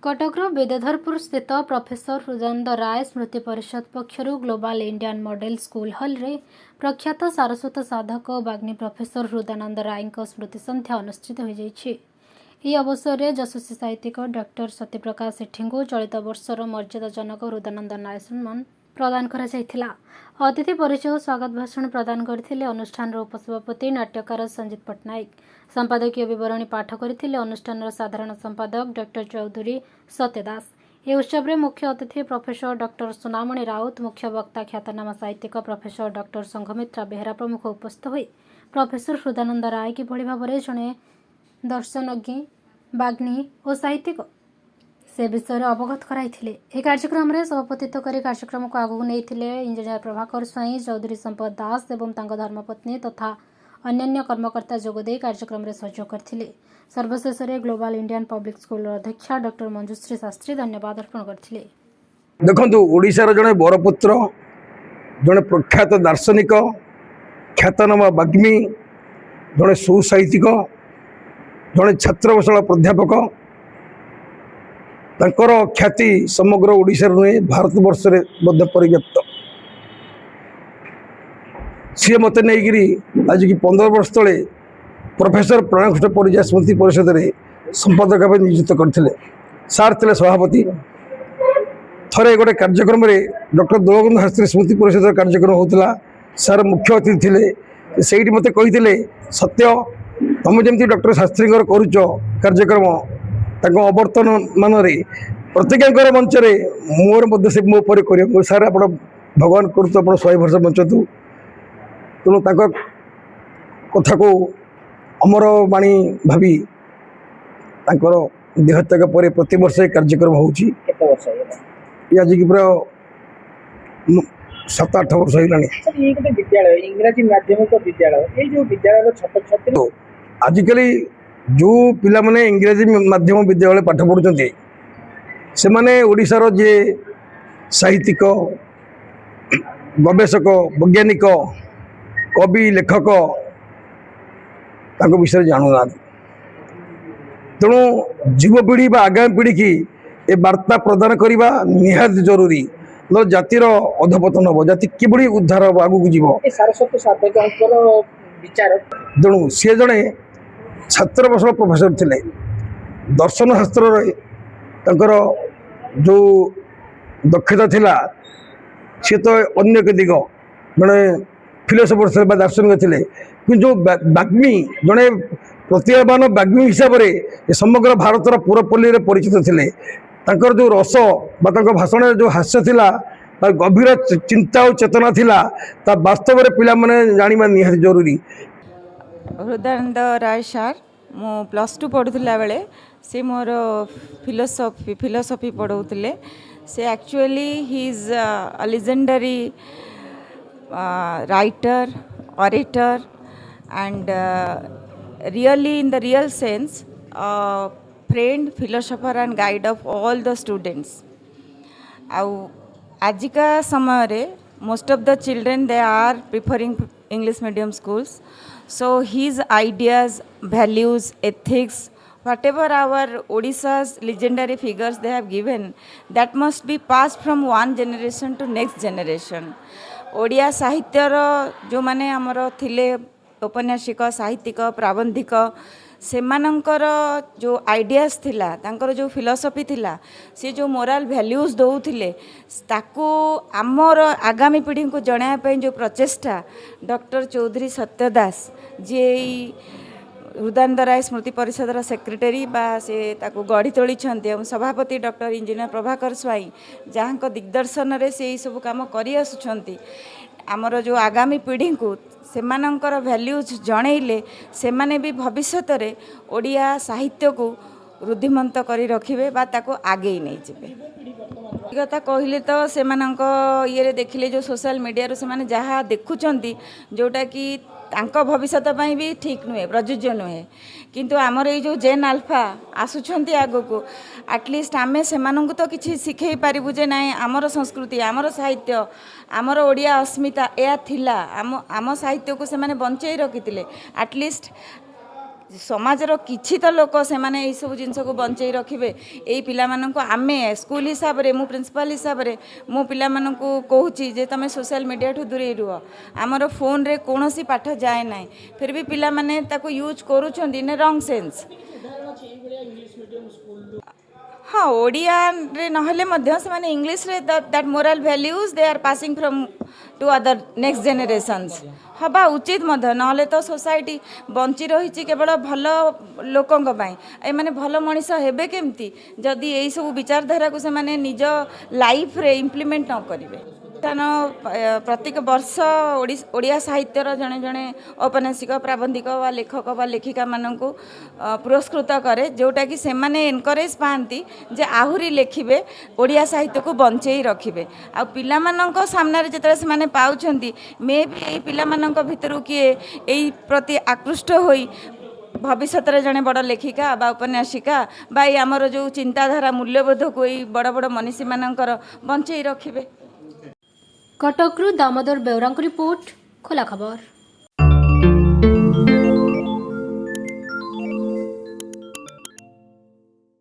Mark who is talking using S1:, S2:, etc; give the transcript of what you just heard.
S1: कटकर विद्याधरपुर स्थित प्रोफेसर हृदयानंद राय स्मृति परिषद पक्षर global Indian model school hall रे प्रख्यात सारस्वत साधक बाग्नी प्रोफेसर हृदयानंद राय स्मृति संध्या अनुष्ठित हो जाइछि। ଏହି ଅବସରରେ ଯଶସ୍ୱୀ ସାହିତ୍ୟିକ ଡକ୍ଟର ସତ୍ୟପ୍ରକାଶ ସେଠୀଙ୍କୁ ଚଳିତ ବର୍ଷର ମର୍ଯ୍ୟାଦାଜନକ ହୃଦୟାନନ୍ଦ ନାୟ ସମ୍ମାନ ପ୍ରଦାନ କରାଯାଇଥିଲା। ଅତିଥି ପରିଚୟ ଓ ସ୍ୱାଗତ ଭାଷଣ ପ୍ରଦାନ କରିଥିଲେ ଅନୁଷ୍ଠାନର ଉପସଭାପତି ନାଟ୍ୟକାର ସଞ୍ଜିତ ପଟ୍ଟନାୟକ। ସମ୍ପାଦକୀୟ ବିବରଣୀ ପାଠ କରିଥିଲେ ଅନୁଷ୍ଠାନର ସାଧାରଣ ସମ୍ପାଦକ ଡକ୍ଟର ଚୌଧୁରୀ ସତ୍ୟ ଦାସ। ଏହି ଉତ୍ସବରେ ମୁଖ୍ୟ ଅତିଥି ପ୍ରଫେସର ଡକ୍ଟର ସୁନାମଣି ରାଉତ, ମୁଖ୍ୟ ବକ୍ତା ଖ୍ୟାତନାମା ସାହିତ୍ୟିକ ପ୍ରଫେସର ଡକ୍ଟର ସଂଘମିତ୍ରା ବେହେରା ପ୍ରମୁଖ ଉପସ୍ଥିତ ହୋଇ ପ୍ରଫେସର ହୃଦୟାନନ୍ଦ ରାୟ କିଭଳି ଭାବରେ ଜଣେ दर्शनज्ञ बाग्नी और साहित्यिक से विषय अवगत कराइथिले। यह कार्यक्रम में सभापतित्व कर कार्यक्रम को आगू नहीं इंजीनियर प्रभाकर स्वाई, चौधरी संपत दास एवं धर्मपत्नी तथा अन्य कर्मकर्ता जोगदे कार्यक्रम में सहयोग करथिले। सर्वशेष ग्लोबल इंडियन पब्लिक स्कूल अध्यक्षा डॉक्टर मंजुश्री शास्त्री धन्यवाद अर्पण करथिले।
S2: देखंतु ओडिशार जड़े बरपुत्र जड़े प्रख्यात दार्शनिक ख्यातनामा बाग्मी जड़े सुसाहित्यिक जड़े छात्रवत्सल प्राध्यापक तांकर ख्याति समग्र ओडिशा नुहे भारत वर्ष में परिव्याप्त। सी मत नहीं आज की 15 वर्ष तले प्रोफेसर प्राणकृष्ण परिजा स्मृति परिषद में संपादक भाव नियुक्त करते। सार थे सभापति। थरे गोटे कार्यक्रम में डॉक्टर दोलगोविंद शास्त्री स्मृति परिषद कार्यक्रम होता। सार मुख्य अतिथि थे। से मत कही सत्य तुम जमी डॉक्टर शास्त्री करुच कार्यक्रम अवर्तन मान प्रत्येक मंच मोर से मो पर कर सार आप भगवान करूँ आप 100 वर्ष बंचतु। तेणु कथा को अमर बाणी भावी देहत्याग पर प्रति वर्ष कार्यक्रम होची। आज की पूरा 7-8 वर्ष
S3: विद्यालय इंग्राजी माध्यमिक विद्यालय ये जो विद्यालय छात्र छात्री
S2: आजिकल जो पिला माने इंग्राजी माध्यम विद्यालय पाठ पढ़ुं से माने ओडिशार जे साहित्यिक गवेषक वैज्ञानिक कवि लेखक विषय जानूना। तेणु युवपीढ़ी आगामी पीढ़ी की ए वार्ता प्रदान करने निहात जरूरी। न जातिर अधपतन हम जाति किभली उद्धार हम आगू जीव
S3: सारस्वत साधक विचार।
S2: तेणु सी जड़े छात्र बसल प्रोफेसर थे। दर्शन शास्त्र जो दक्षता थिला सी तो अन्य के दिग जड़े फिलोसफर थे दार्शनिक थे कि जो बाग्मी जड़े प्रतिभावान बाग्मी हिसाब से समग्र भारतर पुरपल्ली परिचित थे। तांकर जो रस भाषण जो हास्य थिला गभीर चिंता और चेतना थिला ता वास्तव में पिला माने जानिबा निहाती जरूरी।
S4: हृदयानंद राय सार मु +2 पढ़ुला बेले से मोर फिलोसफी पढ़ाउले। से actually he is a legendary writer orator and really in the real sense friend philosopher and guide of all the students. आजिका समय रे most of the children they are preferring English medium schools. So his ideas, values, ethics, whatever our Odisha's legendary figures they have given, that must be passed from one generation to next generation. Odia साहित्यर जो माने आमर थिले औपन्यासिक साहित्यिक प्राबंधिक सेमानंकर जो ideas थिला तांकर जो फिलोसफी थिला से जो मोराल वैल्यूज दौथिले ताकू आमर आगामी पीढ़ी को जणाया पे जो प्रचेष्टा डॉक्टर चौधरी सत्य दास जे हृदयानंद राय स्मृति परिषद सेक्रेटरी बा से ताकू गढ़ी तोली सभापति डॉक्टर इंजीनियर प्रभाकर स्वाई जहाँ दिग्दर्शन रे से सब काम करी आसुछंती आमर जो आगामी पीढ़ी को सेमानंकर वैल्यूज जनइले सेमाने भी भविष्य रे ओडिया साहित्य को रुद्धिमंत करी रखिबे बा ताको आगे नहीं जेबे। कथा कहले तो सेमानंक ये देखिले जो सोशल मीडिया रो सेमाने जहाँ देखुचंती जोटा कि तांको भविष्य पई भी ठीक नुहे प्रयोज्य नुहे किंतु आमर ये जो जेन अल्फा आसुछंती आगो को एटलिस्ट आमे सेमानंकु तो किछि सिखै पारिबु जे नाइ आमर संस्कृति आमर साहित्य आमर ओडिया अस्मिता या थिला आम साहित्य को सेमाने बंचै रखितिले एटलिस्ट समाजर किछि तो लोक से माने एई सब जिंस को बंचई रखिबे एई पिला मानन को आमे स्कूल हिसाब रे मु प्रिंसिपल हिसाब रे मु पिला मानन को कहूची जे तमे सोशल मीडिया ठु दूरे रुह आमर फोन रे कोनोसी पाठ जाए नाही फिर भी पिला माने ताको यूज करूछन इन रॉन्ग सेंस हाँ ओडिया रे नहले मध्य से माने इंग्लिश रे that moral values they are passing from to other next generations हवा उचित मध्य नहले तो सोसाइटी बंची रही केवल भल लोकंक पई ए माने भल मनीष हेबे केमती जदि एई सब विचारधारा को से माने निज लाइफ रे इम्प्लीमेंट न करिवे प्रत्येक वर्ष ओडिया साहित्यर जड़े जड़े औपन्यासिक प्राबंधिक व लेखक व लेखिका मानू पुरस्कृत करे जोटा कि से माने एनकरेज पाती जे आहुरी लेखिबे ओडिया साहित्य को बंचई रखिबे आ पिला मानक सामने जिते से माने पाउछंती मे भी एई पिला मानक भितरु किए एई प्रति आकृष्ट होई भविष्य में जड़े बड़ लेखिका बा उपन्यासिका बा आमर जो चिंताधारा मूल्यबोध को बड़ बड़ मनीषी मानकर बंचई रखिबे।
S1: कटकरू दामोदर बेउरांक रिपोर्ट खोला खबर।